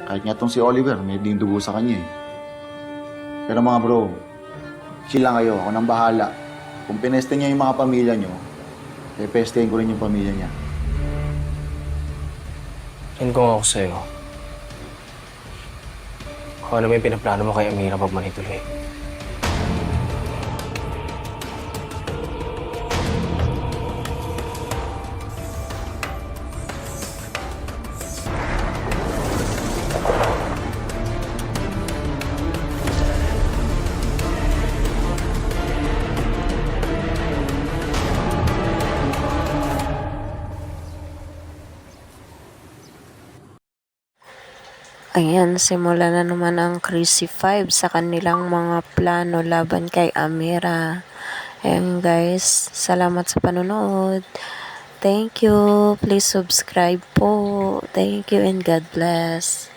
Kahit nga tong si Oliver, may din dugo sa kanya eh. Pero mga bro, chill lang kayo. Ako nang bahala. Kung pineste niya yung mga pamilya nyo, pepestehin ko rin yung pamilya niya. Yan kung ako sa'yo. Kung ano may pinaplano mo kay Amira pag manituloy. Ayan, simula na naman ang Crazy Five sa kanilang mga plano laban kay Amira. Ayan guys, salamat sa panonood. Thank you. Please subscribe po. Thank you and God bless.